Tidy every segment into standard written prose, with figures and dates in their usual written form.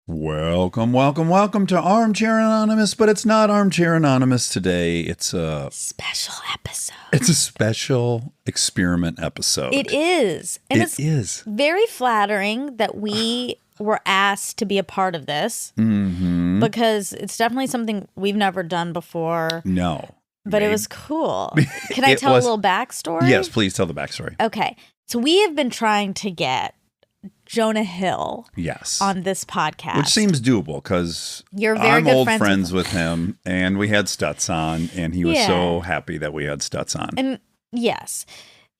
Welcome, welcome, welcome to Armchair Anonymous, but it's not Armchair Anonymous today. It's a special episode. It's a special experiment episode. It is. And it is very flattering that we were asked to be a part of this because it's definitely something we've never done before. No. But it was cool. Can I tell a little backstory? Yes, please tell the backstory. Okay. So we have been trying to get Jonah Hill on this podcast. Which seems doable because I'm old friends with him and we had Stutz on and he was so happy that we had Stutz on. And yes,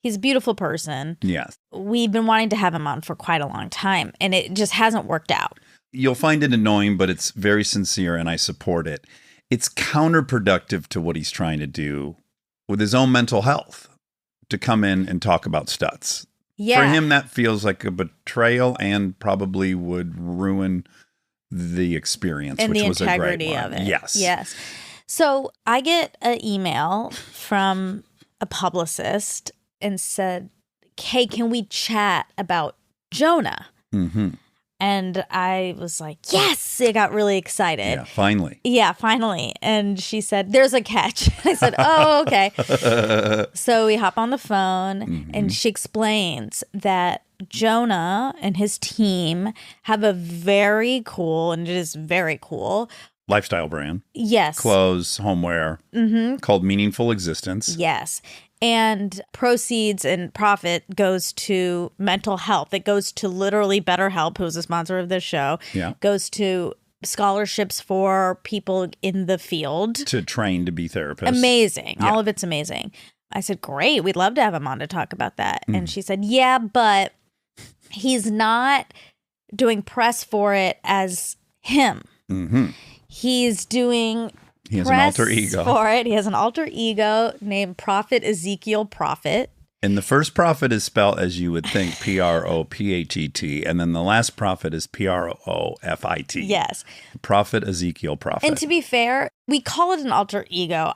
he's a beautiful person. Yes. We've been wanting to have him on for quite a long time and it just hasn't worked out. You'll find it annoying, but it's very sincere and I support it. It's counterproductive to what he's trying to do with his own mental health to come in and talk about Stutz. Yeah. For him, that feels like a betrayal and probably would ruin the experience, and which the was a great integrity one. of it. Yes. Yes. So I get an email from a publicist and said, hey, can we chat about Jonah? Mm-hmm. And I was like, yes, I got really excited. Yeah, finally. Yeah, finally. And she said, there's a catch. I said, oh, okay. So we hop on the phone and she explains that Jonah and his team have a very cool, and it is very cool, lifestyle brand. Yes. Clothes, homeware, called Meaningful Existence. Yes. And proceeds and profit goes to mental health. It goes to literally BetterHelp, who's a sponsor of this show. Yeah. Goes to scholarships for people in the field. To train to be therapists. Amazing. Yeah. All of it's amazing. I said, great. We'd love to have him on to talk about that. And she said, yeah, but he's not doing press for it as him. He's doing... He has an alter ego for it. He has an alter ego named Profit, Ezekiel Profit. And the first prophet is spelled as you would think, Prophet. And then the last prophet is Profit. Yes. Prophet Ezekiel Profit. And to be fair, we call it an alter ego.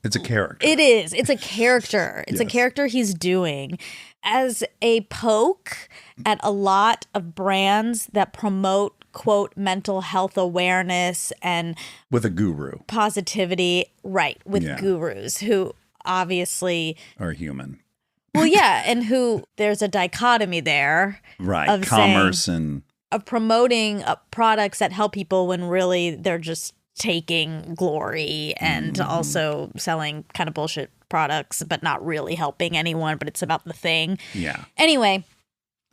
It's a character. It is. It's a character. It's a Yes. character he's doing as a poke at a lot of brands that promote, quote, mental health awareness and with a guru. positivity, right, with Yeah. gurus who obviously Or human. well, yeah, and who there's a dichotomy there. Right. Of Commerce and of promoting products that help people when really they're just taking glory and also selling kind of bullshit products, but not really helping anyone, but it's about the thing. yeah. Anyway,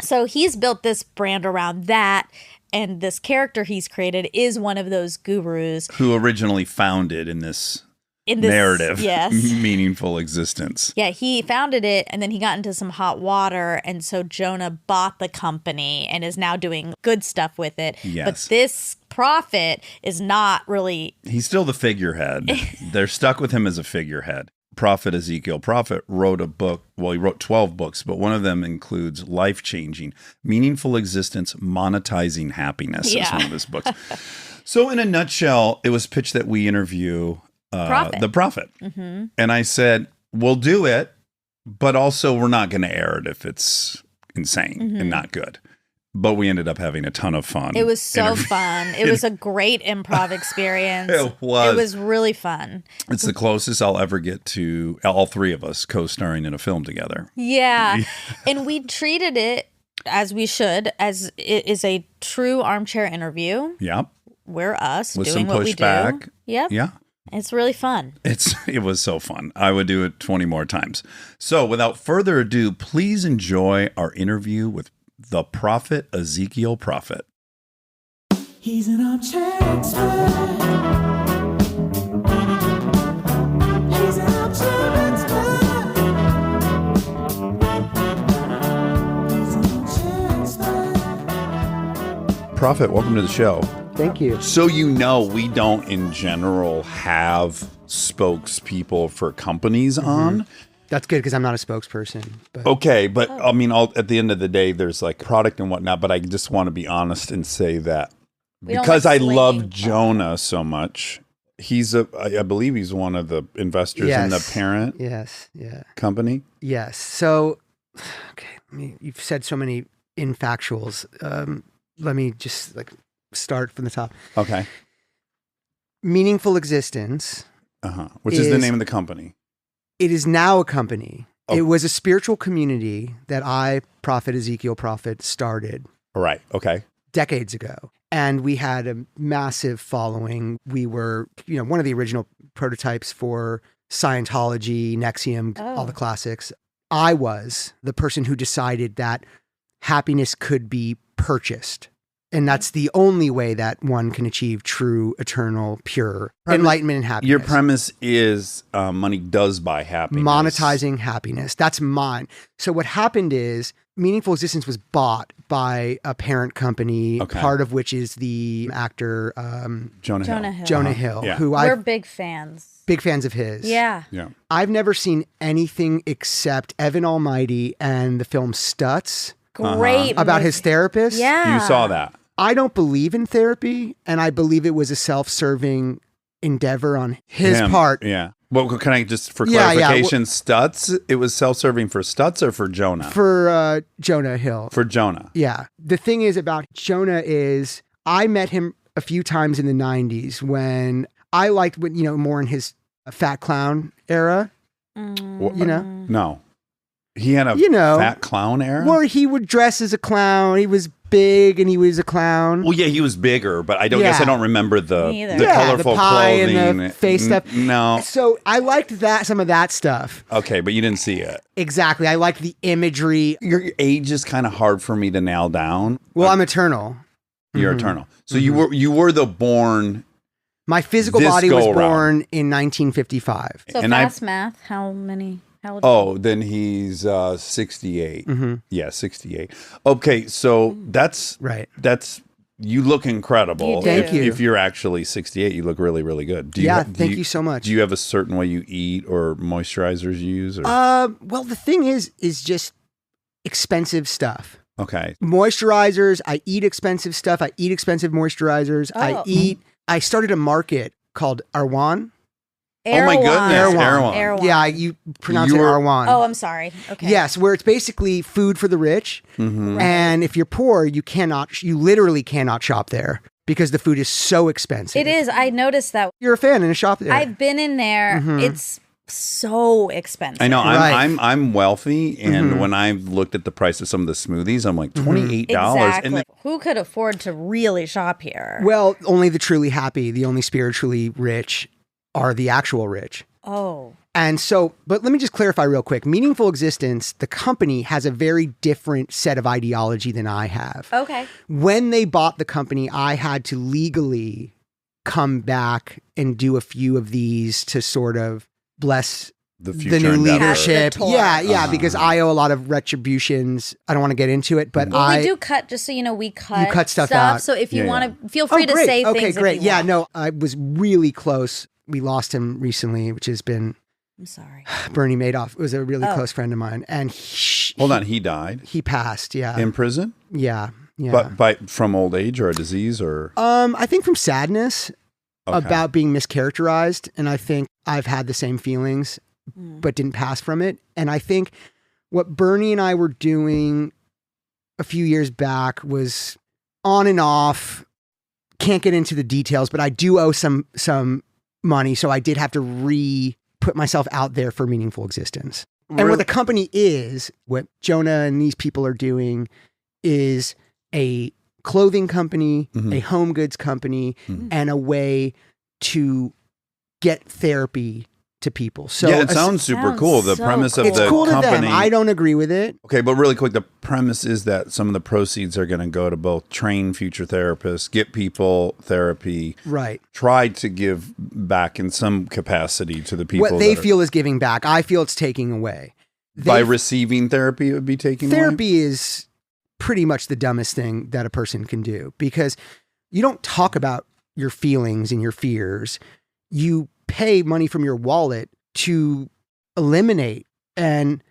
so he's built this brand around that. And this character he's created is one of those gurus. Who originally founded in this narrative, yes. Meaningful Existence. Yeah, he founded it and then he got into some hot water. And so Jonah bought the company and is now doing good stuff with it. Yes. But this Profit is not really. He's still the figurehead. They're stuck with him as a figurehead. Prophet Ezekiel Profit wrote a book. Well, he wrote 12 books, but one of them includes Life-Changing, Meaningful Existence, Monetizing Happiness is one of his books. So in a nutshell, it was pitched that we interview the Prophet. And I said, we'll do it, but also we're not going to air it if it's insane and not good. But we ended up having a ton of fun. It was so fun. It was a great improv experience. It was. It was really fun. It's the closest I'll ever get to all three of us co-starring in a film together. Yeah. And we treated it as we should, as it is a true armchair interview. Yep. We're us With doing some what we do. pushback. Yep. Yeah. It's really fun. It was so fun. I would do it 20 more times. So without further ado, please enjoy our interview with the Prophet Ezekiel Profit. He's an armchair expert. He's an armchair expert. He's an armchair expert. Prophet, welcome to the show. Thank you. So we don't in general have spokespeople for companies on. That's good because I'm not a spokesperson. But Okay, but I mean, at the end of the day, there's like product and whatnot, but I just want to be honest and say that We don't because like I love slinging Jonah so much, I believe he's one of the investors in the Yes. parent yes, yeah, company. yes. So, okay, you've said so many infactuals. Let me just start from the top. Okay. Meaningful Existence. Which is the name of the company. It is now a company. Oh. It was a spiritual community that Ezekiel Profit, started Right. Okay. decades ago. And we had a massive following. We were, one of the original prototypes for Scientology, Nexium, all the classics. I was the person who decided that happiness could be purchased. And that's the only way that one can achieve true, eternal, pure enlightenment and happiness. Your premise is money does buy happiness. Monetizing happiness. That's mine. So what happened is Meaningful Existence was bought by a parent company, part of which is the actor Jonah Hill. Jonah Hill, Yeah. who We're big fans. big fans of his. Yeah. Yeah. I've never seen anything except Evan Almighty and the film Stutz Great. about his therapist. Yeah. You saw that. I don't believe in therapy, and I believe it was a self-serving endeavor on his part. Yeah. Well, can I just, for Yeah, clarification, Stutz, it was self-serving for Stutz or for Jonah? For Jonah Hill. For Jonah. Yeah. The thing is about Jonah is I met him a few times in the 90s when I liked what, more in his fat clown era, No. He had a fat clown era? where he would dress as a clown. He was big and he was a clown. Well, yeah, he was bigger, but I guess I don't remember the Me either. colorful the pie clothing. and the face stuff. No. So I liked some of that stuff. Okay, but you didn't see it. Exactly. I liked the imagery. Your age is kind of hard for me to nail down. Well, I'm eternal. You're eternal. So you were the born. My physical This body was go around. born in 1955. So And fast math, how old Oh, then he's 68. Yeah, 68. Okay, so that's Right. That's you look incredible. You do. Thank you. If you're actually 68, you look really, really good. Do you Thank you so much. Do you have a certain way you eat or moisturizers you use? Or? Well, the thing is just expensive stuff. Okay. Moisturizers. I eat expensive stuff. I eat expensive moisturizers. Oh. I started a market called Arwan. Oh my goodness, Erewhon. Yeah, you pronounce You it were- Arwan. Oh, I'm sorry. Okay. Yes, where it's basically food for the rich. And if you're poor, you literally cannot shop there because the food is so expensive. It is. I noticed that. You're a fan in a shop there. I've been in there. It's so expensive. I know. Right. I'm wealthy, and when I looked at the price of some of the smoothies, I'm like $28. Exactly. And Who could afford to really shop here? Well, only the truly happy, the only spiritually rich are the actual rich. Oh. And so, but let me just clarify real quick. Meaningful Existence, the company has a very different set of ideology than I have. Okay. When they bought the company, I had to legally come back and do a few of these to sort of bless the the future new endeavor. leadership. The tour. Yeah, because I owe a lot of retributions. I don't want to get into it, but Well, we do cut, just so you know, we cut stuff out. So if you Yeah, want to, feel free to great. say things. Okay, if great. you Yeah, want. no, I was really close. We lost him recently, which has been I'm sorry. Bernie Madoff. It was a really close friend of mine. And Hold on, he died he passed. Yeah. in prison, Yeah. Yeah. but from old age or a disease or I think from sadness Okay. about being mischaracterized. And I think I've had the same feelings, but didn't pass from it. And I think what Bernie and I were doing a few years back was on and off. Can't get into the details, but I do owe some money. So I did have to put myself out there for Meaningful Existence. And Really? what the company is, what Jonah and these people are doing is a clothing company, a home goods company, and a way to get therapy to people. So yeah, it sounds super Sounds cool. The so premise of cool. it's the cool to company. them. I don't agree with it. Okay, but really quick, the premise is that some of the proceeds are going to go to both train future therapists, get people therapy, Right. try to give back in some capacity to the people. What they that are- feel is giving back. I feel it's taking away. by They- receiving therapy, it would be taking away? Therapy is pretty much the dumbest thing that a person can do because you don't talk about your feelings and your fears. You pay money from your wallet to eliminate and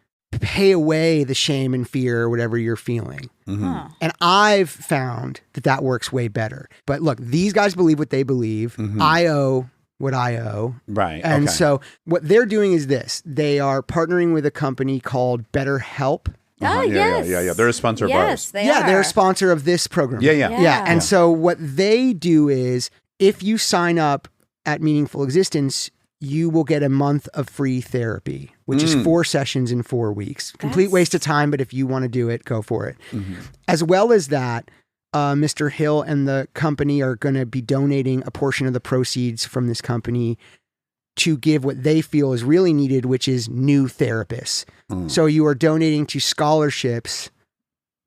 pay away the shame and fear or whatever you're feeling. Huh. And I've found that works way better. But look, these guys believe what they believe. I owe what I owe. Right. And okay. so what they're doing is this. They are partnering with a company called BetterHelp. Oh, yes. Yeah. They're a sponsor of Yes, ours. they are. they're a sponsor of this program. Yeah. Yeah. And Yeah. so what they do is if you sign up at Meaningful Existence, you will get a month of free therapy, which is 4 sessions in 4 weeks. Complete waste of time, but if you want to do it, go for it. As well as that, Mr. Hill and the company are going to be donating a portion of the proceeds from this company to give what they feel is really needed, which is new therapists. So you are donating to scholarships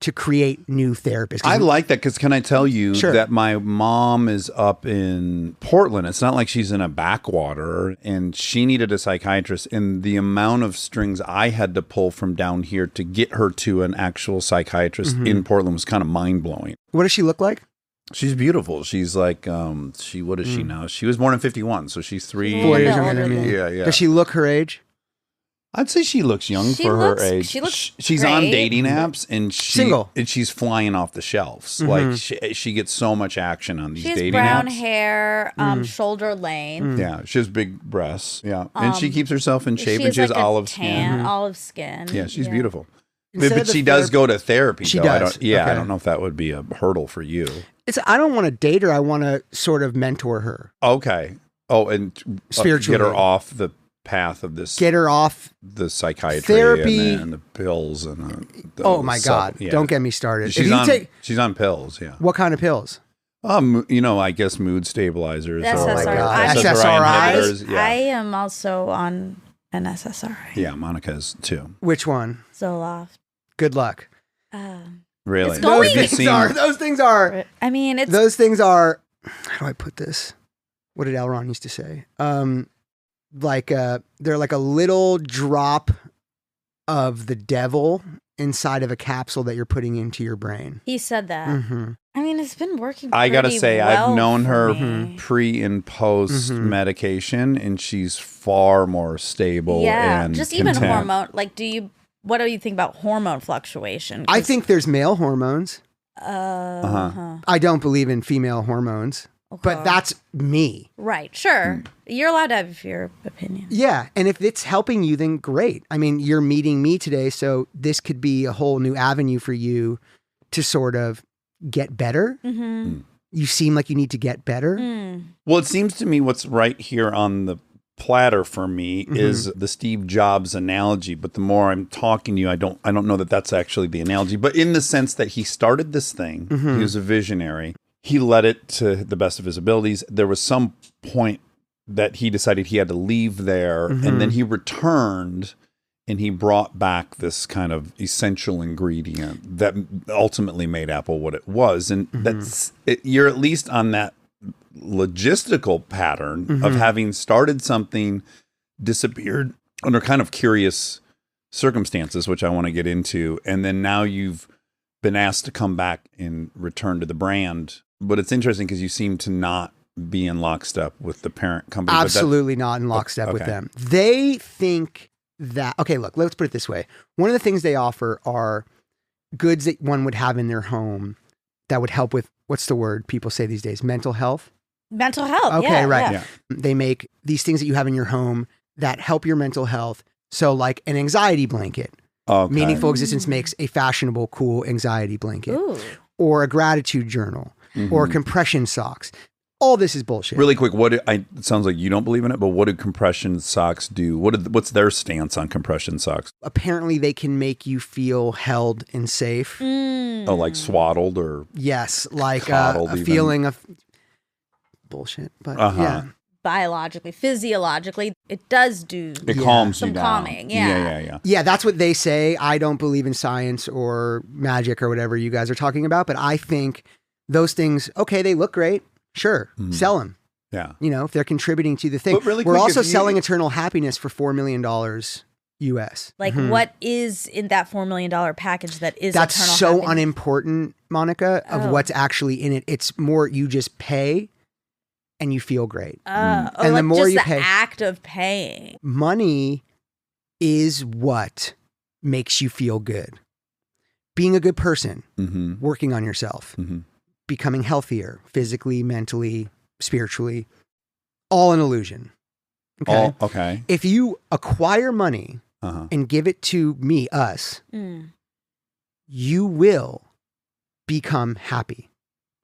to create new therapists. I like that because can I tell you Sure. that my mom is up in Portland? It's not like she's in a backwater and she needed a psychiatrist. And the amount of strings I had to pull from down here to get her to an actual psychiatrist in Portland was kind of mind blowing. What does she look like? She's beautiful. She's like, what is she now? She was born in 51. So she's 3. 4 years Yeah, younger than older me. Yeah. Does she look her age? I'd say she looks young She for looks- her age. she looks She's on great. dating apps and Single. and she's flying off the shelves. Like she gets so much action on these She has dating brown apps. hair, shoulder length. Yeah, she has big breasts. Yeah, and she keeps herself in shape, She and she has like a olive tan, skin. olive skin. Yeah, she's beautiful. Instead But of the she does therap- go to therapy. She though. does. I Okay. don't know if that would be a hurdle for you. I don't want to date her. I want to sort of mentor her. Okay. Oh, and Spiritually. get her off the path of this, Get her off. the psychiatry Therapy. and the pills and the Oh my God. yeah. Don't get me started. If She's you on. take, She's on pills. Yeah. what kind of pills? I guess mood stabilizers. That's or Oh my God. SSRI inhibitors. Yeah. I am also on an SSRI. Yeah, Monica is too. Which one? Zoloft. Good luck. Really? It's going- Have you Those seen? things are, I mean, it's those things are, how do I put this? What did Elron used to say? They're like a little drop of the devil inside of a capsule that you're putting into your brain. he said that. Mm-hmm. I mean, it's been working. I gotta pretty say, well I've known for her me. pre and post medication, and she's far more stable. Yeah, and just even content. hormone. Like, what do you think about hormone fluctuation? I think there's male hormones. Uh-huh. I don't believe in female hormones, but that's me. Right. Sure. You're allowed to have your opinion. Yeah. And if it's helping you, then great. I mean, you're meeting me today, so this could be a whole new avenue for you to sort of get better. You seem like you need to get better. Well, it seems to me what's right here on the platter for me is the Steve Jobs analogy. But the more I'm talking to you, I don't know that that's actually the analogy. But in the sense that he started this thing, he was a visionary. He led it to the best of his abilities. There was some point that he decided he had to leave there, and then he returned. And he brought back this kind of essential ingredient that ultimately made Apple what it was. And you're at least on that logistical pattern of having started something, disappeared under kind of curious circumstances, which I want to get into. And then now you've been asked to come back and return to the brand. But it's interesting because you seem to not be in lockstep with the parent company. Absolutely not in lockstep with okay. them. They think that, okay, look, let's put it this way. One of the things they offer are goods that one would have in their home that would help with, what's the word people say these days? Mental health? Mental health. Okay, yeah, right. yeah. They make these things that you have in your home that help your mental health. So like an anxiety blanket. Okay. Meaningful Existence makes a fashionable, cool anxiety blanket. Ooh. Or a gratitude journal. Or compression socks. All this is bullshit. Really quick, it sounds like you don't believe in it, but what do compression socks do? What's their stance on compression socks? Apparently they can make you feel held and safe. Oh, like swaddled or Yes, like Coddled a even. feeling of bullshit. But yeah. Biologically, physiologically, it does do it calms you some down. calming. Yeah. Yeah. Yeah, that's what they say. I don't believe in science or magic or whatever you guys are talking about, but I think those things, okay, they look great. Sure, sell them. Yeah. You know, if they're contributing to the thing. But really We're quick, also if you- selling eternal happiness for $4 million US. Like, what is in that $4 million package that is That's eternal so happiness? unimportant, Monica, of what's actually in it. It's more you just pay and you feel great. And And the more just you the pay- act of paying. Money is what makes you feel good. Being a good person, working on yourself, becoming healthier physically, mentally, spiritually, all an illusion. Okay. Okay. If you acquire money Uh-huh. and give it to me, us, you will become happy.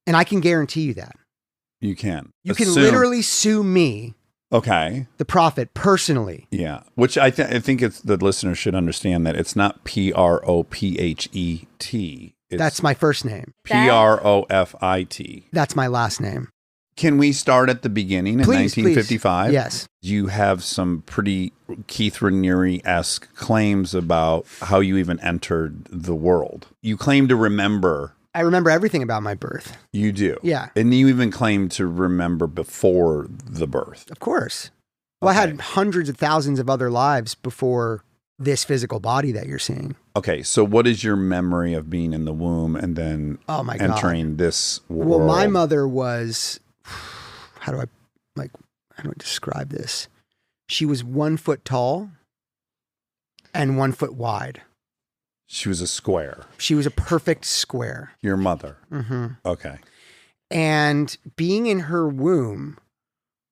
And I can guarantee you that. You can. You can literally sue me, Okay. the prophet, personally. Yeah. Which I think it's the listeners should understand that it's not Prophet. It's That's my first name. Profit. That's my last name. Can we start at the beginning in Please, 1955? please. Yes. You have some pretty Keith Raniere-esque claims about how you even entered the world. You claim to remember. I remember everything about my birth. You do. Yeah. And you even claim to remember before the birth. Of course. Well, I had hundreds of thousands of other lives before this physical body that you're seeing. Okay, so what is your memory of being in the womb and then Oh my God. entering this world? Well, my mother was, how do I describe this? She was 1 foot tall and 1 foot wide. She was a square. She was a perfect square. Your mother. Mm-hmm. Okay. And being in her womb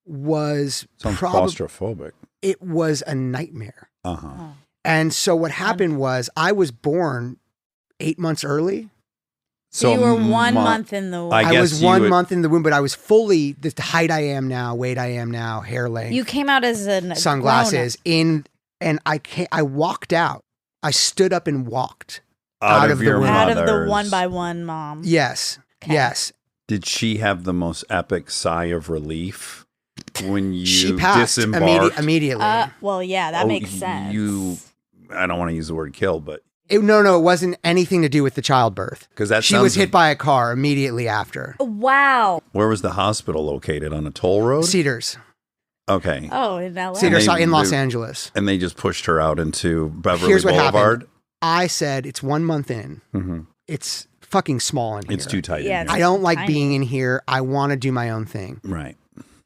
was Sounds probably, claustrophobic. it was a nightmare. Uh-huh. And so what happened was I was born 8 months early. So you were 1 month in the womb. I I guess was you 1 would- month in the womb, but I was fully the height I am now, weight I am now, hair length, You came out as a sunglasses and I walked out. I stood up and walked out of the your womb. out of the mother's- 1 by 1 mom. Yes. Okay. Yes. Did she have the most epic sigh of relief when you She passed disembarked? immediately. Well, yeah, that Oh, makes sense. I don't want to use the word kill, but No, it wasn't anything to do with the childbirth. because that She was hit by a car immediately after. Wow. Where was the hospital located? On a toll road? Cedars. Okay. Oh, in LA. Cedars they- in Los they- Angeles. And they just pushed her out into Beverly Here's what Boulevard. happened. I said, it's 1 month in. Mm-hmm. It's fucking small in here. It's too tight. Yeah, in I here. don't like Tiny. being in here. I want to do my own thing. Right.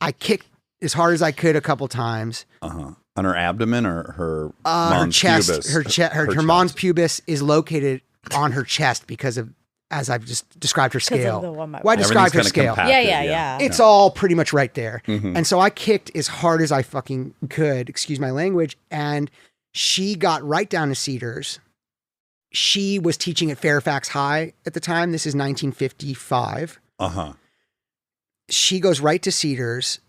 I kicked as hard as I could a couple times. Uh-huh. On her abdomen or her Her mons chest, pubis? her chest. mons pubis is located on her chest because of, as I've just described her 'Cause of scale. the 1 by Well, I 1. described her Everything's kinda scale. compacted, Yeah. It's all pretty much right there. Mhm. And so I kicked as hard as I fucking could, excuse my language. And she got right down to Cedars. She was teaching at Fairfax High at the time. This is 1955. Uh-huh. She goes right to Cedars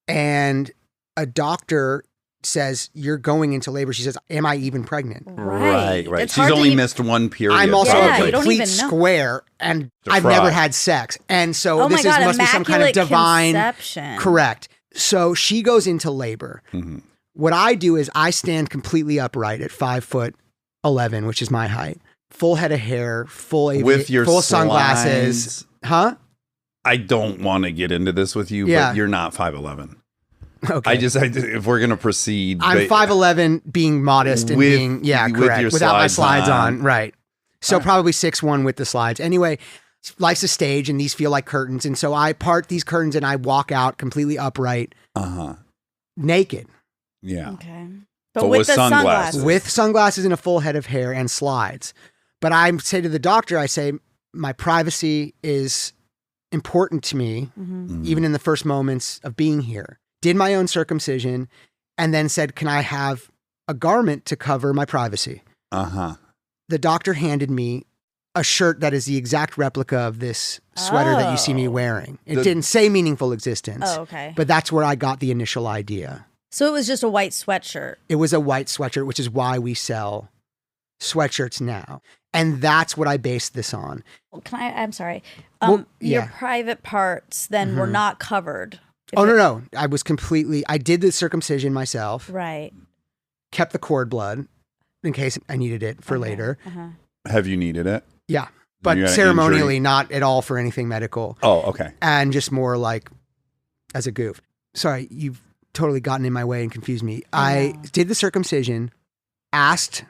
and a doctor says, "You're going into labor." She says, "Am I even pregnant?" Right. It's She's hard to only even- missed one period. I'm also Yeah, a you don't complete even know. square and To I've fry. never had sex. And so Oh this my God, must be some kind of immaculate divine. conception. Correct. So she goes into labor. Mhm. What I do is I stand completely upright at 5'11", which is my height. Full head of hair, With your full sunglasses. slides. Huh? I don't want to get into this with you, Yeah. but you're not 5'11". Okay. If we're going to proceed. I'm but 5'11", being modest and With- being, with correct. your Without my slides slides on. on. Right. So probably 6'1" with the slides. Anyway, life's a stage and these feel like curtains. And so I part these curtains and I walk out completely upright, Uh-huh. naked, Yeah. Okay. But But with with the sunglasses. sunglasses. with sunglasses and a full head of hair and slides. But I say to the doctor, I say, my privacy is important to me, Mhm. even in the first moments of being here. Did my own circumcision and then said, can I have a garment to cover my privacy? Uh-huh. The doctor handed me a shirt that is the exact replica of this sweater that you see me Oh. wearing. It The- didn't say meaningful existence, Oh, okay. but that's where I got the initial idea. So it was just a white sweatshirt. It was a white sweatshirt, which is why we sell sweatshirts now. And that's what I based this on. I'm sorry. Well, Your yeah. private parts then were not covered. Oh, no. I did the circumcision myself, Right. kept the cord blood in case I needed it for later. Uh-huh. Have you needed it? Yeah. But You got an ceremonially, injury? not at all for anything medical. Oh, okay. And just more like as a goof. Sorry, you've totally gotten in my way and confused me. I did the circumcision, asked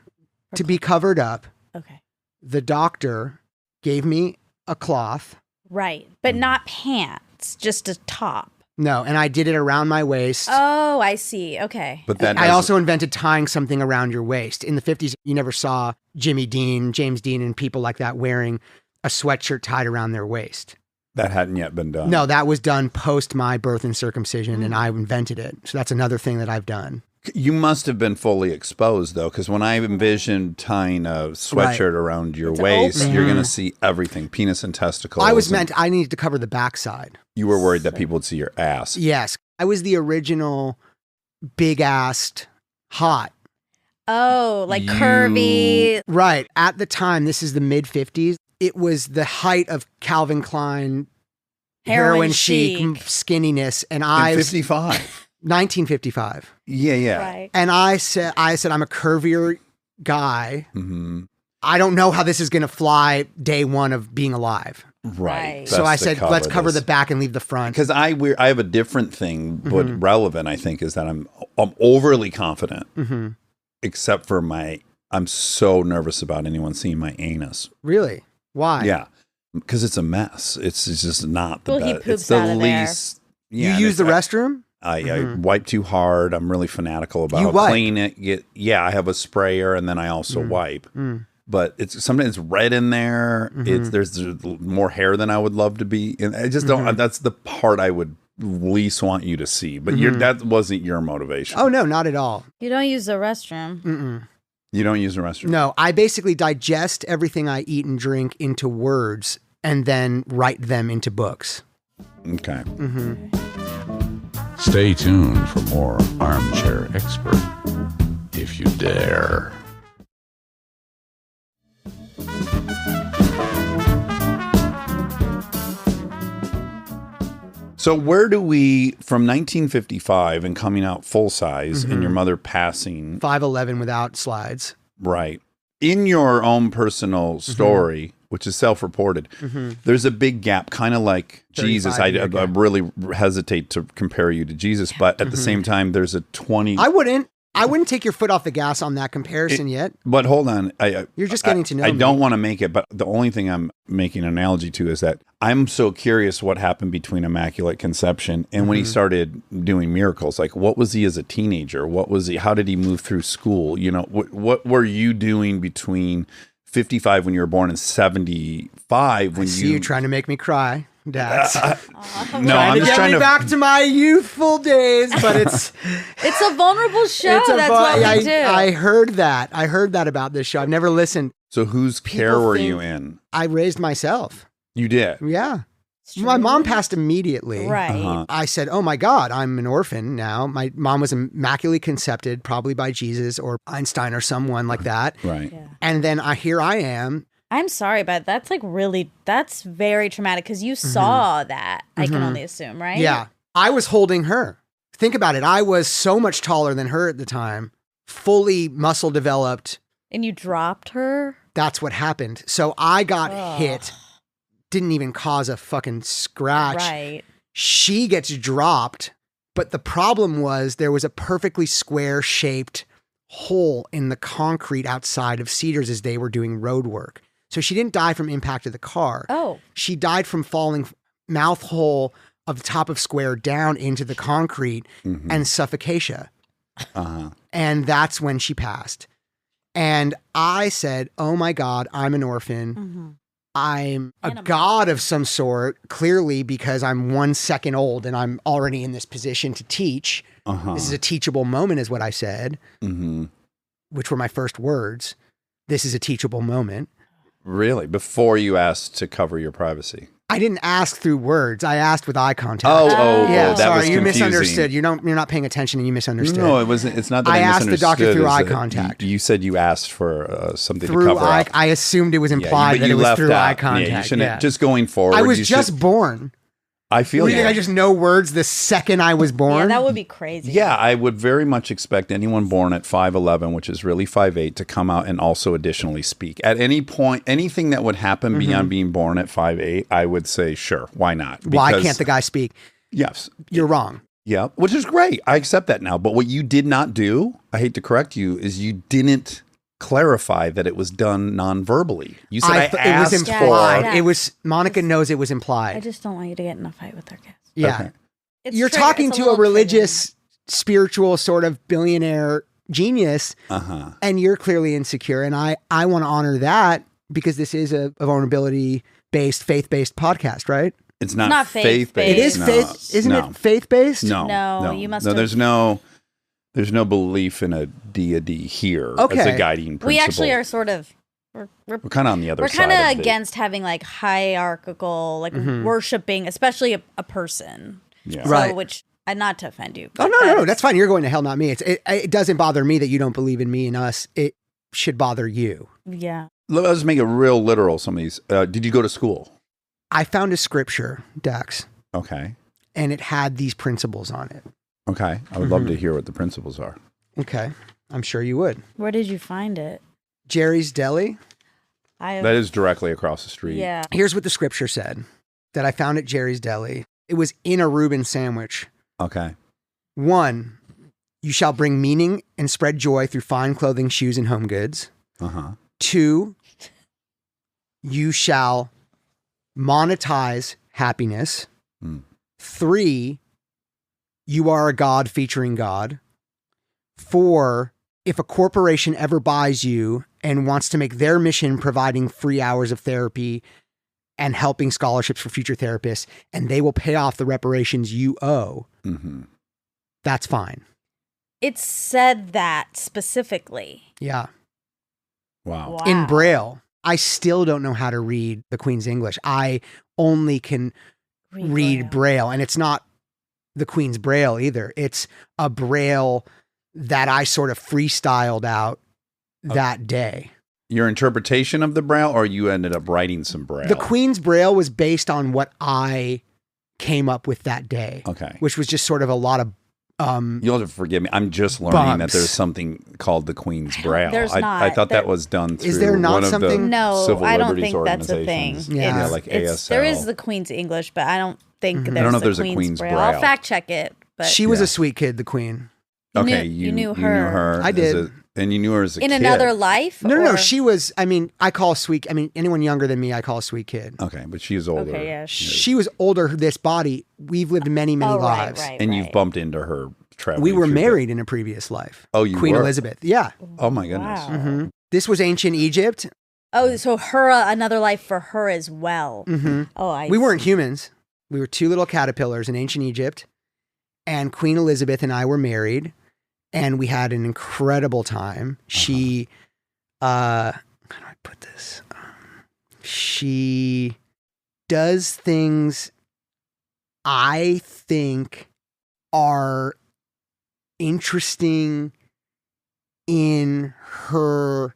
to be covered up. Okay. The doctor gave me a cloth. Right. But not pants, just a top. No, and I did it around my waist. Oh, I see. Okay. But that I doesn't- also invented tying something around your waist. In the 50s, you never saw Jimmy Dean, James Dean, and people like that wearing a sweatshirt tied around their waist. that hadn't yet been done. No, that was done post my birth and circumcision, and I invented it. So that's another thing that I've done. You must have been fully exposed, though, because when I envisioned tying a sweatshirt around your waist, open. you're going to see everything, penis and testicles. I needed to cover the backside. You were worried that people would see your ass. Yes. I was the original big-assed hot. Oh, like curvy. Right. At the time, this is the mid-50s, it was the height of Calvin Klein heroin chic skinniness. And I was 55. 1955. Yeah. Right. And I said I'm a curvier guy. Mm-hmm. I don't know how this is going to fly day one of being alive. Right. So I said, let's cover the back and leave the front. Because I have a different thing, but relevant, I think, is that I'm overly confident, except for I'm so nervous about anyone seeing my anus. Really? Why? Yeah. Because it's a mess. It's just not the Well, he best. poops It's the out of there. least. You Yeah, use the restroom? I wipe too hard. I'm really fanatical about You how wipe? clean it get. Yeah, I have a sprayer and then I also wipe. But it's sometimes red in there. There's more hair than I would love to be. And I just don't. That's the part I would least want you to see. But that wasn't your motivation. Oh, no, not at all. You don't use the restroom. Mm-mm. You don't use the restroom. No, I basically digest everything I eat and drink into words and then write them into books. Okay. Stay tuned for more Armchair Expert, if you dare. So where do we, from 1955 and coming out full size and your mother passing, 5'11" without slides. right, in your own personal story, which is self-reported, there's a big gap, kind of like Jesus. I 35-year gap. really hesitate to compare you to Jesus, but at the same time, there's a 20. I wouldn't take your foot off the gas on that comparison yet. But hold on. You're just getting to know I me. don't want to make it, but the only thing I'm making an analogy to is that I'm so curious what happened between Immaculate Conception and when he started doing miracles. Like, what was he as a teenager? What was he? How did he move through school? You know, what were you doing between 55 when you were born and 75 when See you trying to make me cry, Dax. No, trying I'm to just get trying me to. back to my youthful days, but it's It's a vulnerable show. it's a That's fu- what we I, do. I heard that. I heard that about this show. I've never listened. So whose care People were think- you in? I raised myself. You did. Yeah. It's My true. mom passed immediately. Right. Uh-huh. I said, oh my God, I'm an orphan now. My mom was immaculately conceived, probably by Jesus or Einstein or someone like that. Right. Yeah. And then here I am. I'm sorry, but that's like that's very traumatic because you saw that. I can only assume, right? Yeah. I was holding her. Think about it. I was so much taller than her at the time, fully muscle developed. And you dropped her? That's what happened. So I got hit, didn't even cause a fucking scratch. Right. She gets dropped. But the problem was there was a perfectly square shaped hole in the concrete outside of Cedars as they were doing road work. So she didn't die from impact of the car. Oh. She died from falling mouth hole of the top of square down into the concrete and suffocation. Uh-huh. And that's when she passed. And I said, oh my God, I'm an orphan. I'm a Animal. god of some sort, clearly because I'm 1 second old and I'm already in this position to teach. Uh-huh. This is a teachable moment, is what I said, which were my first words. This is a teachable moment. Really? Before you asked to cover your privacy? I didn't ask through words. I asked with eye contact. Yeah, that sorry, was you confusing. misunderstood. You're not paying attention, and you misunderstood. No, it wasn't. It's not that I I asked the doctor misunderstood, through it's eye that contact. You said you asked for something through to cover eye, up. I assumed it was Yeah, implied but that you it was left through out. eye Yeah, contact. you shouldn't. Yeah. Just going forward. I was you just should- born. I feel You think I you. just know words the second I was born? Yeah, that would be crazy. Yeah, I would very much expect anyone born at 5'11", which is really 5'8", to come out and also additionally speak. At any point, anything that would happen beyond being born at 5'8", I would say, sure, why not? Why Because- can't the guy speak? Yes. You're wrong. Yeah, which is great. I accept that now. But what you did not do, I hate to correct you, is you didn't clarify that it was done non-verbally. You said I it was asked implied. Yeah. It was Monica knows it was I implied. just don't want you to get in a fight with her kids. Yeah. Okay. It's You're trigger- talking it's to a little religious, spiritual sort of billionaire genius, Uh-huh. and you're clearly insecure. And I want to honor that because this is a vulnerability-based, faith-based podcast, right? It's not, not faith-based. faith-based. It is No. faith, isn't No. it faith-based? No, No, you must No, have- there's no. There's no belief in a deity here as Okay. a guiding principle. We actually are sort of We're kind of on the other we're side. kind of of against having like hierarchical, like worshiping, especially a person. Yeah. So, Right. which not to offend you. Oh, but no, that's fine. You're going to hell, not me. It doesn't bother me that you don't believe in me and us. It should bother you. Yeah. Let's make it real literal. Some of these. Did you go to school? I found a scripture, Dax, Okay. and it had these principles on it. Okay. I would love to hear what the principles are. Okay. I'm sure you would. Where did you find it? Jerry's Deli. That is directly across the street. Yeah. Here's what the scripture said that I found at Jerry's Deli. It was in a Rueben sandwich. Okay. 1, you shall bring meaning and spread joy through fine clothing, shoes, and home goods. 2, you shall monetize happiness. 3, you are a God featuring God. 4, if a corporation ever buys you and wants to make their mission providing free hours of therapy and helping scholarships for future therapists, and they will pay off the reparations you owe, that's fine. It said that specifically. Yeah. Wow. In Braille. I still don't know how to read the Queen's English. I only can read Braille, and it's not the Queen's Braille either. It's a Braille that I sort of freestyled out that day. Your interpretation of the Braille, or you ended up writing some Braille? The Queen's Braille was based on what I came up with that day. Okay. Which was just sort of a lot of You'll have to forgive me. I'm just learning that bumps. there's something called the Queen's Braille. There's I not. thought that There- was done through Is there not one of something- the No, civil I don't liberties think that's a thing. organizations. Yeah. Like It's- ASL. there is the Queen's English, but I don't think I don't know if there's there's the a Queen's, Queen's Braille. Braille. I'll fact check it. But she was Yeah. a sweet kid, the Queen. Okay, you knew her. I as did. and you knew her as a in kid. another life? No, or- she was, I mean, anyone younger than me, I call a sweet kid. Okay, but she's older. Okay, yeah. She was older, this body. We've lived many, many Oh, right, lives. right, And right. you've bumped into her traveling. We were through the- married in a previous life. Oh, you Queen were? Elizabeth. Yeah. Oh my goodness. Wow. hmm This was ancient Egypt. Oh, so her another life for her as well. hmm Oh, We weren't humans. We were 2 little caterpillars in ancient Egypt. And Queen Elizabeth and I were married. And we had an incredible time. She, how do I put this? She does things I think are interesting in her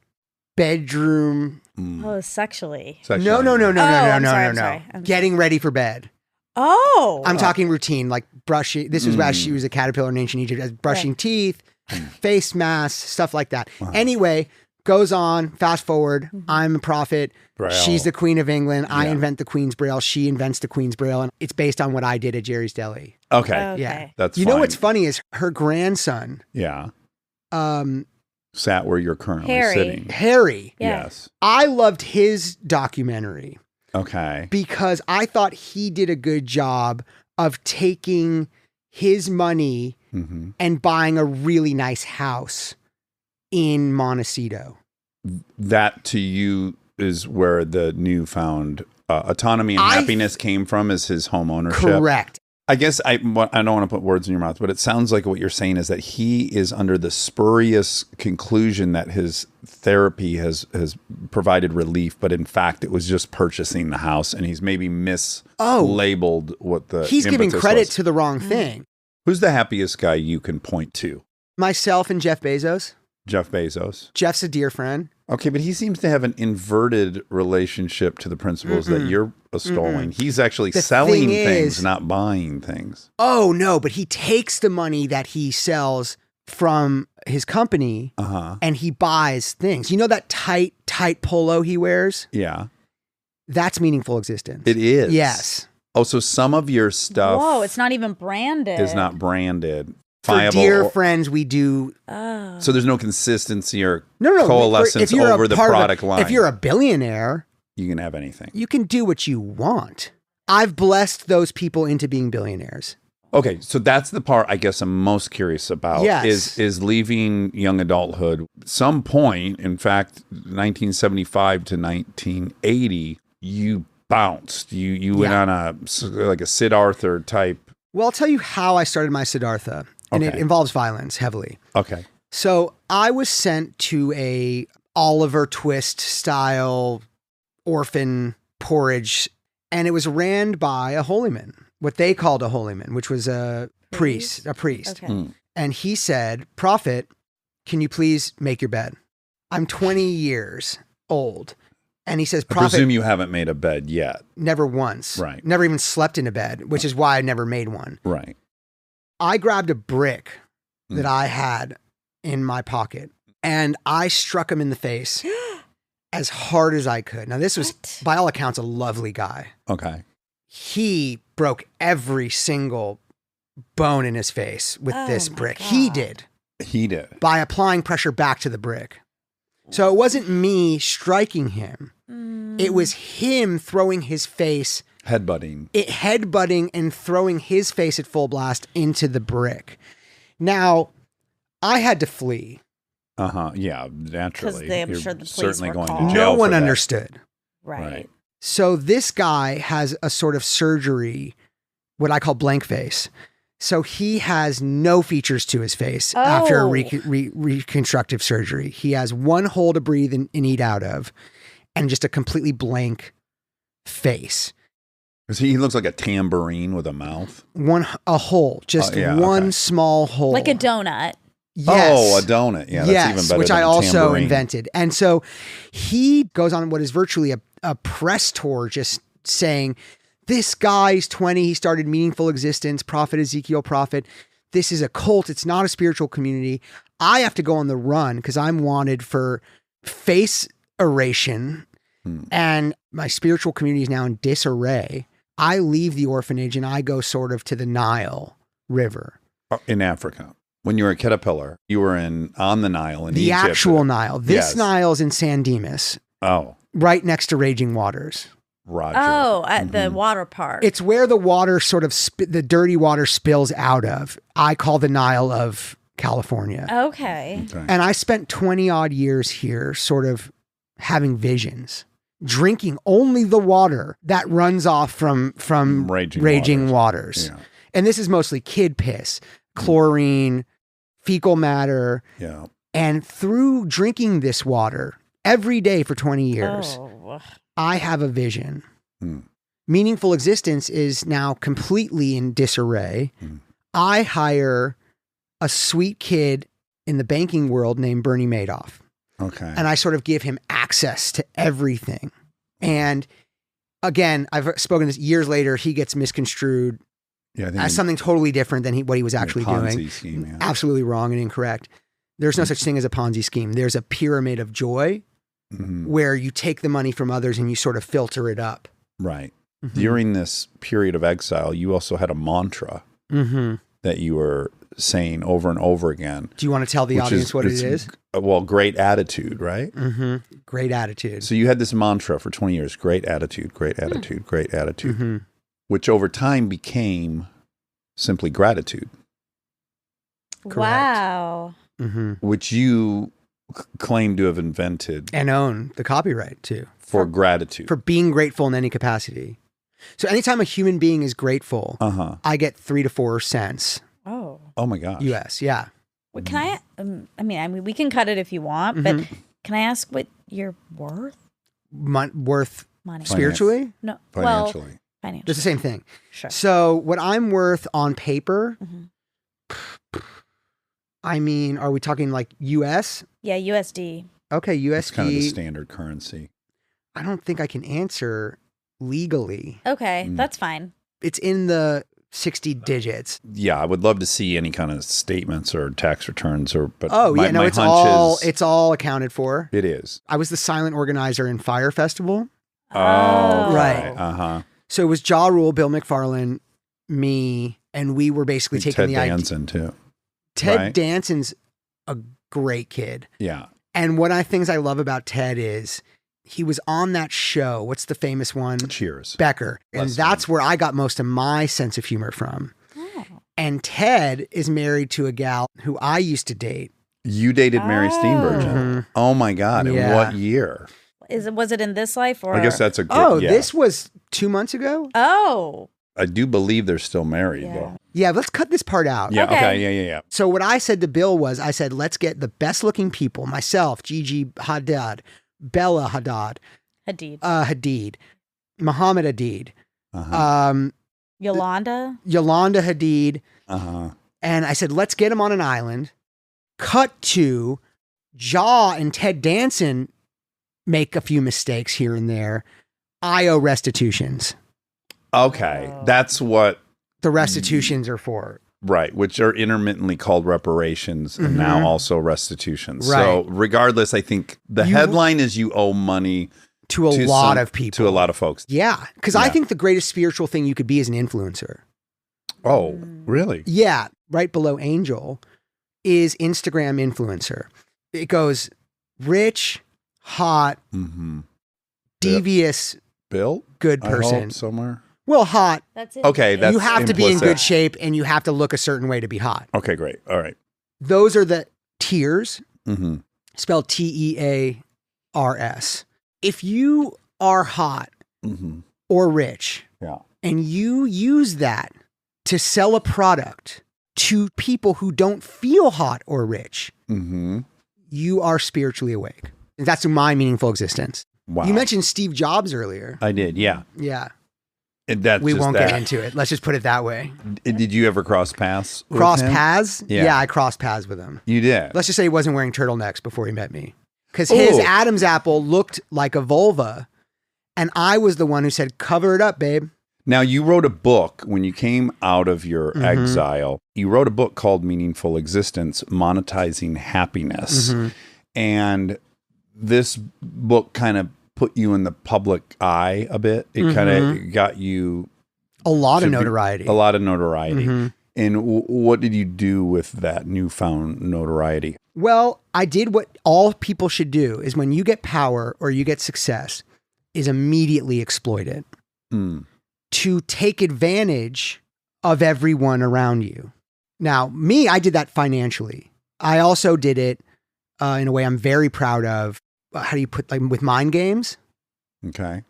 bedroom. Oh, sexually. Sexually. No. I'm sorry, I'm sorry. Getting ready for bed. Oh. I'm talking routine, like brushing. This was as she was a caterpillar in ancient Egypt, as brushing teeth, face masks, stuff like that. Anyway, goes on. Fast forward. I'm a prophet. Braille. She's the Queen of England. I Yeah. invent the Queen's Braille. She invents the Queen's Braille, and it's based on what I did at Jerry's Deli. Okay. Okay. Yeah, That's you know fine. what's funny is her grandson, Yeah. um, Sat where you're currently Harry. sitting. Harry. Yeah. Yes. I loved his documentary Okay. because I thought he did a good job of taking his money hmm and buying a really nice house in Montecito. That to you is where the newfound autonomy and happiness came from, is his home ownership. Correct. I guess I don't want to put words in your mouth, but it sounds like what you're saying is that he is under the spurious conclusion that his therapy has provided relief, but in fact it was just purchasing the house, and he's maybe mislabeled what the He's giving impetus credit was. to the wrong thing. Who's the happiest guy you can point to? Myself and Jeff Bezos. Jeff Bezos. Jeff's a dear friend. Okay, but he seems to have an inverted relationship to the principles that you're extolling. He's actually The selling thing things, is- not buying things. Oh, no, but he takes the money that he sells from his company Uh-huh. and he buys things. You know that tight polo he wears? Yeah. That's meaningful existence. It is. Yes. Oh, so some of your stuff Whoa, it's not even branded. is not branded. For Viable dear or- friends, we do. Oh. So there's no consistency or No. coalescence if you're over a the part of product line. If you're a billionaire, You can have anything. you can do what you want. I've blessed those people into being billionaires. Okay, so that's the part I guess I'm most curious about. Yes. Is leaving young adulthood. Some point, in fact, 1975 to 1980, you bounced. You went Yeah. on a Sid Arthur type. Well, I'll tell you how I started my Siddhartha. and it Okay. involves violence heavily. Okay. So I was sent to a Oliver Twist style orphan porridge, and it was ran by a holy man, what they called a holy man, which was a priest. Okay. Hmm. And he said, Prophet, can you please make your bed? I'm 20 years old. And he says, I Prophet, presume you haven't made a bed yet. never once. Right. Never even slept in a bed, which is why I never made one. Right. I grabbed a brick that Mm. I had in my pocket and I struck him in the face as hard as I could. Now, this was, What? by all accounts, a lovely guy. Okay. He broke every single bone in his face with Oh this my brick. God. He did, He did. by applying pressure back to the brick. So it wasn't me striking him. It was him throwing his face, Headbutting. headbutting and throwing his face at full blast into the brick. Now, I had to flee. Yeah, naturally. I'm You're sure the police certainly were going called. to jail. No for one that. understood. Right. So this guy has a sort of surgery, what I call blank face. So he has no features to his face after a Oh. reconstructive surgery. He has one hole to breathe and eat out of, and just a completely blank face. 'Cause he looks like a tambourine with a mouth. A hole, just yeah, one okay. small hole. Like a donut. Yes. Oh, a donut. Yeah, that's yes, even better which than I a also tambourine. invented. And so he goes on what is virtually a press tour, just saying, this guy's 20. He started Meaningful Existence, Prophet Ezekiel Profit. This is a cult. It's not a spiritual community. I have to go on the run because I'm wanted for face eration. And my spiritual community is now in disarray. I leave the orphanage and I go sort of to the Nile River. In Africa. When you were a caterpillar, you were on the Nile in The Egypt. actual Nile. This Yes. Nile is in San Dimas, Oh, right next to Raging Waters. Roger. Oh, at the water park. It's where the water sort of, the dirty water spills out of. I call the Nile of California. Okay. Okay. And I spent 20 odd years here sort of having visions, drinking only the water that runs off from raging waters. Yeah. And this is mostly kid piss, chlorine, fecal matter. Yeah. And through drinking this water every day for 20 years, Oh. I have a vision. Hmm. Meaningful Existence is now completely in disarray. I hire a sweet kid in the banking world named Bernie Madoff. Okay. And I sort of give him access to everything. And again, I've spoken this years later, he gets misconstrued yeah, I think as something totally different than what he was actually Ponzi doing. scheme, yeah. Absolutely wrong and incorrect. There's no such thing as a Ponzi scheme. There's a pyramid of joy Mhm. where you take the money from others and you sort of filter it up. Right. Mm-hmm. During this period of exile, you also had a mantra Mm-hmm. that you were saying over and over again. Do you want to tell the which audience what it it's- is? Well, great attitude, right? Mm-hmm. Great attitude. So you had this mantra for 20 years, great attitude, great attitude, great attitude, Mm-hmm. which over time became simply gratitude, Correct. Wow. Mm-hmm. which you claim to have invented And own the copyright too. for gratitude. For being grateful in any capacity. So anytime a human being is grateful, Uh-huh. I get 3 to 4 cents Oh. Oh my gosh. US. Yeah. Well, can I? I mean, we can cut it if you want, but Mhm. can I ask what you're worth? Worth Money. spiritually? No. Well, Financially. financially. Just the same thing. Sure. So what I'm worth on paper, Mhm. I mean, are we talking like US? Yeah, USD. Okay, It's kind of the USD. standard currency. I don't think I can answer legally. Okay, Mm. that's fine. It's in the 60 digits. Yeah, I would love to see any kind of statements or tax returns but Oh, my, yeah, no, my it's hunch all is it's all accounted for. it is. I was the silent organizer in Fire Festival. Oh, Right. Uh-huh. So it was Ja Rule, Bill McFarlane, me, and we were basically taking Ted the idea. Danson too. Ted right? Danson's a great kid. Yeah. And one of the things I love about Ted is he was on that show. What's the famous one? Cheers. Becker. And Leslie. that's where I got most of my sense of humor from. Oh. And Ted is married to a gal who I used to date. You dated Mary Steenburgen. Mhm. Oh my God. In Yeah. what year? Was it in this life or? I guess that's a good Oh, yeah. this was 2 months ago? Oh. I do believe they're still married, Yeah. though. Yeah, let's cut this part out. Yeah. Okay. Okay. Yeah. So what I said to Bill was, I said, let's get the best looking people, myself, Gigi Hadid, Bella Hadid, Hadid. Muhammad Hadid, Uh-huh. Yolanda. Yolanda Hadid. Uh-huh. And I said, let's get them on an island. Cut to Jaw and Ted Danson make a few mistakes here and there. IO restitutions. Okay. That's what, The restitutions are for. right, which are intermittently called reparations and now also restitutions. Right. So regardless, I think the You- headline is you owe money To a to lot some- of people. To a lot of folks. Yeah. Because I Yeah. think the greatest spiritual thing you could be is an influencer. Oh, really? Yeah. Right below Angel is Instagram influencer. It goes rich, hot, Mm-hmm. devious, Bill? good I person. hope somewhere. Well, hot. That's it. Okay, that's You have to be in implicit. good shape and you have to look a certain way to be hot. Okay, great. All right. Those are the tiers, Mm-hmm. spelled TEARS. If you are hot Mm-hmm. or rich Yeah. and you use that to sell a product to people who don't feel hot or rich, Mm-hmm. you are spiritually awake. That's my meaningful existence. Wow. You mentioned Steve Jobs earlier. I did, yeah. Yeah. And that's We just won't that. get into it. Let's just put it that way. Did you ever cross paths? with Cross him? paths? Yeah. Yeah, I crossed paths with him. You did. Let's just say he wasn't wearing turtlenecks before he met me. Because his Ooh. Adam's apple looked like a vulva. And I was the one who said, cover it up, babe. Now, you wrote a book when you came out of your Mm-hmm. exile. You wrote a book called Meaningful Existence, Monetizing Happiness. Mm-hmm. And this book kind of put you in the public eye a bit. It kind of got you A lot to of be- notoriety. a lot of notoriety. Mhm. And what did you do with that newfound notoriety? Well, I did what all people should do is when you get power or you get success is immediately exploit it Mm. to take advantage of everyone around you. Now, me, I did that financially. I also did it in a way I'm very proud of. How do you put, like, with mind games? Okay.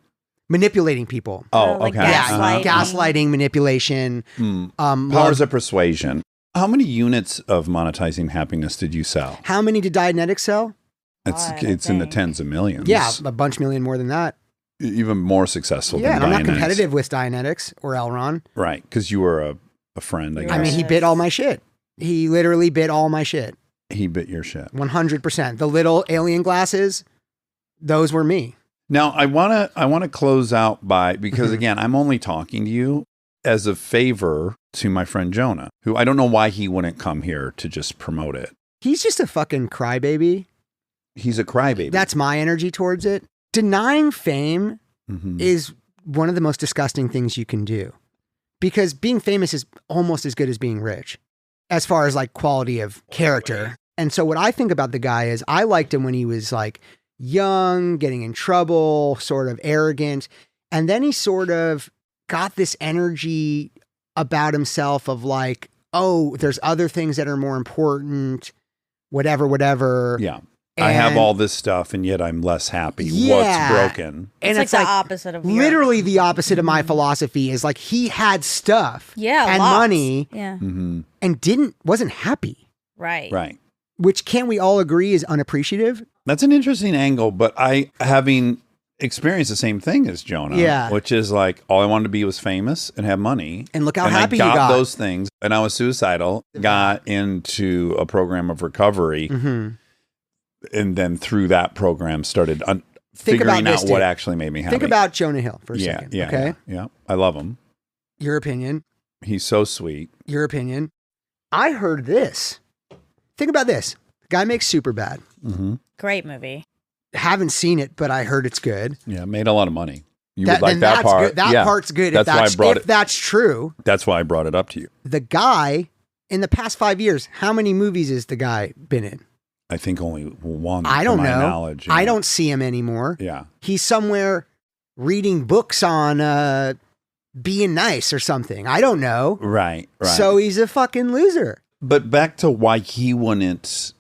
Manipulating people. Oh, like okay. gaslighting. Gaslighting, manipulation. Mm. Love- Powers of persuasion. How many units of monetizing happiness did you sell? How many did Dianetics sell? It's God, I it's in the think. tens of millions. Yeah, a bunch million more than that. Even more successful Yeah, than and I'm not Dianetics. competitive with Dianetics or Elron. Right, because you were a friend, I You're guess. I mean, he Yes. bit all my shit. He literally bit all my shit. He bit your shit. 100%. The little alien glasses, those were me. Now, I want to close out by, because Mhm. again, I'm only talking to you as a favor to my friend Jonah, who I don't know why he wouldn't come here to just promote it. He's just a fucking crybaby. He's a crybaby. That's my energy towards it. Denying fame Mhm. is one of the most disgusting things you can do because being famous is almost as good as being rich as far as like quality of character. And so what I think about the guy is I liked him when he was like young, getting in trouble, sort of arrogant. And then he sort of got this energy about himself of like, oh, there's other things that are more important, whatever. Yeah. I have And- all this stuff and yet I'm less happy. Yeah. What's broken? And It's like the opposite of yours. literally the opposite of my philosophy is like he had stuff Yeah, and lots. money Yeah, Hmm. and wasn't happy, right. Right. which can't we all agree is unappreciative? That's an interesting angle, but I, having experienced the same thing as Jonah, Yeah. which is like all I wanted to be was famous and have money. And look how and happy I you got. those things, and I was suicidal, got into a program of recovery, hmm and then through that program started Think figuring about this, out what Dave. actually made me happy. Think about Jonah Hill for a yeah, second. yeah, Okay. yeah. I love him. Your opinion. He's so sweet. Your opinion. I heard this. Think about this. Guy makes Superbad. Hmm. Great movie. Haven't seen it, but I heard it's good. Yeah, made a lot of money. You would like then that that's part. Good. That yeah, part's good. That's why I brought if it. that's true. That's why I brought it up to you. The guy in the past 5 years, how many movies has the guy been in? I think only one. I to don't my know. Knowledge, I yeah. don't see him anymore. Yeah. He's somewhere reading books on being nice or something. I don't know. Right. Right. So he's a fucking loser. But back to why he wouldn't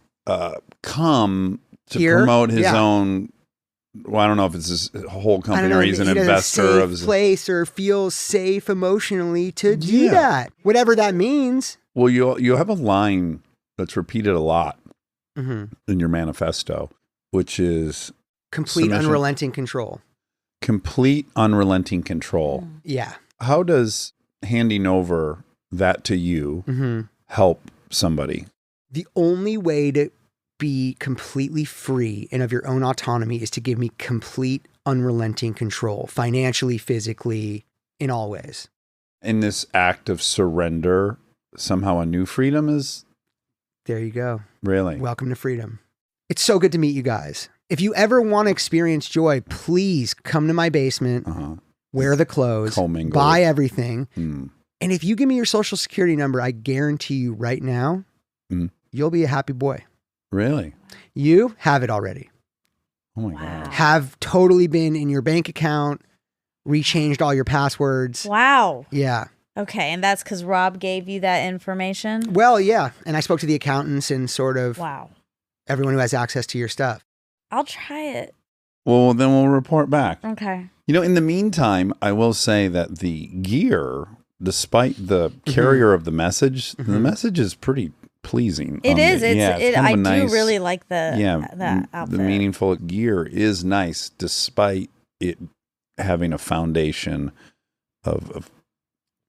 come to Here? promote his Yeah. own well, I don't know if it's his whole I company don't know, or he's an in investor a safe of his. place or feels safe emotionally to do Yeah. that, whatever that means. Well, you have a line that's repeated a lot Mm-hmm. in your manifesto, which is Complete Submission. unrelenting control. complete unrelenting control. Yeah. How does handing over that to you Mm-hmm. help somebody? The only way to be completely free and of your own autonomy is to give me complete unrelenting control, financially, physically, in all ways. In this act of surrender, somehow a new freedom is There you go. really. Welcome to freedom. It's so good to meet you guys. If you ever want to experience joy, please come to my basement, Uh-huh. wear the clothes, Commingle. buy everything. Mm. And if you give me your social security number, I guarantee you right now, Mm. you'll be a happy boy. Really? You have it already. Oh my Wow. God. Have totally been in your bank account, rechanged all your passwords. Wow. Yeah. Okay, and that's because Rob gave you that information? Well, yeah. And I spoke to the accountants and sort of Wow. everyone who has access to your stuff. I'll try it. Well, then we'll report back. Okay. You know, in the meantime, I will say that the gear, despite the carrier of the message, the message is pretty pleasing. It on is. the- yeah, it's kind I of a nice, do really like the the outfit. meaningful gear is nice, despite it having a foundation of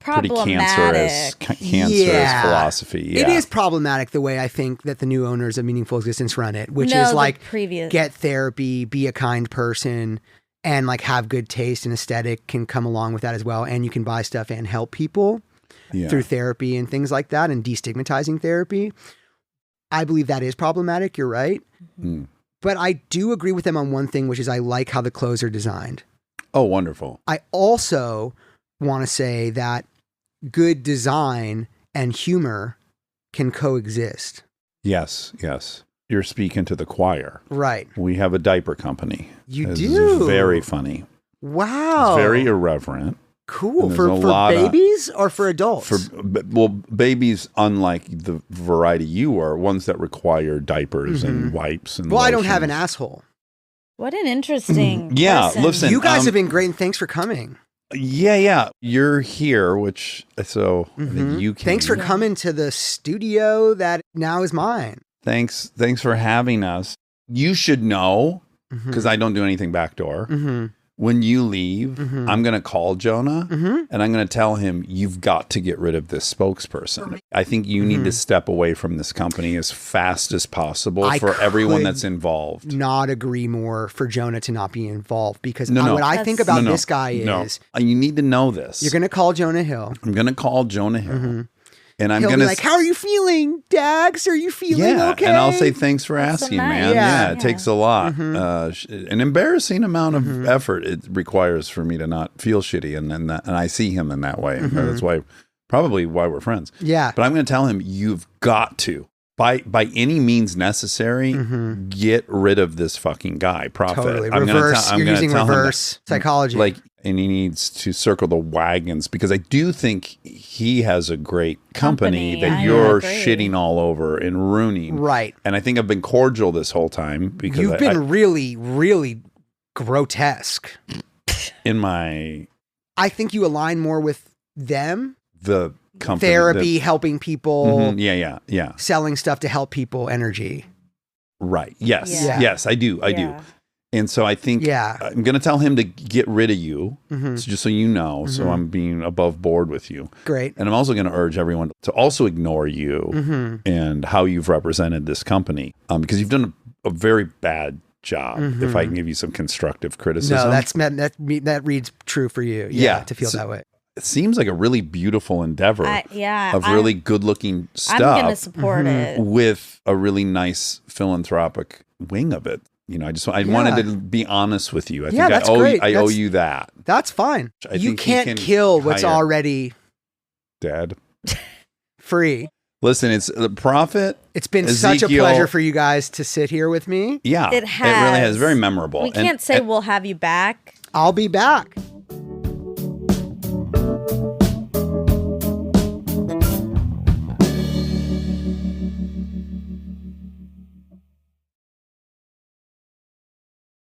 pretty cancerous, Problematic. Yeah. philosophy. Yeah. It is problematic the way I think that the new owners of Meaningful Existence run it, which No, is the like previous. get therapy, be a kind person, and like have good taste and aesthetic can come along with that as well. And you can buy stuff and help people Yeah. through therapy and things like that and destigmatizing therapy. I believe that is problematic. You're right. Mm. But I do agree with them on one thing, which is I like how the clothes are designed. Oh, wonderful. I also want to say that good design and humor can coexist. Yes, yes. You're speaking to the choir. Right. We have a diaper company. You It's do. very funny. Wow. It's very irreverent. cool. and For there's a lot of- babies or for adults? Well, babies, unlike the variety you are, ones that require diapers and wipes and well, I don't have an lotions. asshole. What an interesting. Yeah, person. listen. You guys have been great, and thanks for coming. Yeah. You're here, which so I think you can. Thanks for coming to the studio that now is mine. Thanks for having us. You should know Mm-hmm. because I don't do anything backdoor. Mhm. When you leave, Mhm. I'm going to call Jonah Mhm. and I'm going to tell him you've got to get rid of this spokesperson. I think you need to step away from this company as fast as possible I for everyone could that's involved. Not agree more for Jonah to not be involved because No. what I think about No. this guy is You need to know this. you're going to call Jonah Hill. I'm going to call Jonah Hill. And I'm He'll going be to like, "How are you feeling, Dax? Are you feeling okay?" and I'll say thanks for That's so asking, nice. man. Yeah. Yeah, it takes a lot. An embarrassing amount of effort it requires for me to not feel shitty, and I see him in that way. That's probably why we're friends. Yeah. But I'm going to tell him you've got to, by any means necessary, get rid of this fucking guy, Profit. Totally. I'm gonna Reverse. I'm You're gonna using tell him that. reverse psychology. Like, and he needs to circle the wagons because I do think he has a great company Company, that I you're agree. shitting all over and ruining. Right. And I think I've been cordial this whole time because You've been really, really grotesque. in my I think you align more with them. the company Therapy, helping people, Yeah. selling stuff to help people, energy. Right. Yes. Yeah. Yes, I do. Yeah. And so I think Yeah. I'm going to tell him to get rid of you, Mhm. so just so you know. So I'm being above board with you. Great. And I'm also going to urge everyone to also ignore you Mm-hmm. and how you've represented this company, because you've done a very bad job. If I can give you some constructive criticism, No, that reads true for you. Yeah, Yeah. to feel So- that way. it seems like a really beautiful endeavor of really good-looking I'm going to stuff support it. with a really nice philanthropic wing of it. You know, I wanted to be honest with you. I Yeah, think that's I owe great. I owe That's- you that, That's fine. I You think he can't can kill what's hire- already Dad. free. Listen, it's the Profit. It's been such a Ezekiel- pleasure for you guys to sit here with me. Yeah, It It really has. has. Very memorable. We can't say we'll have you back. I'll be back.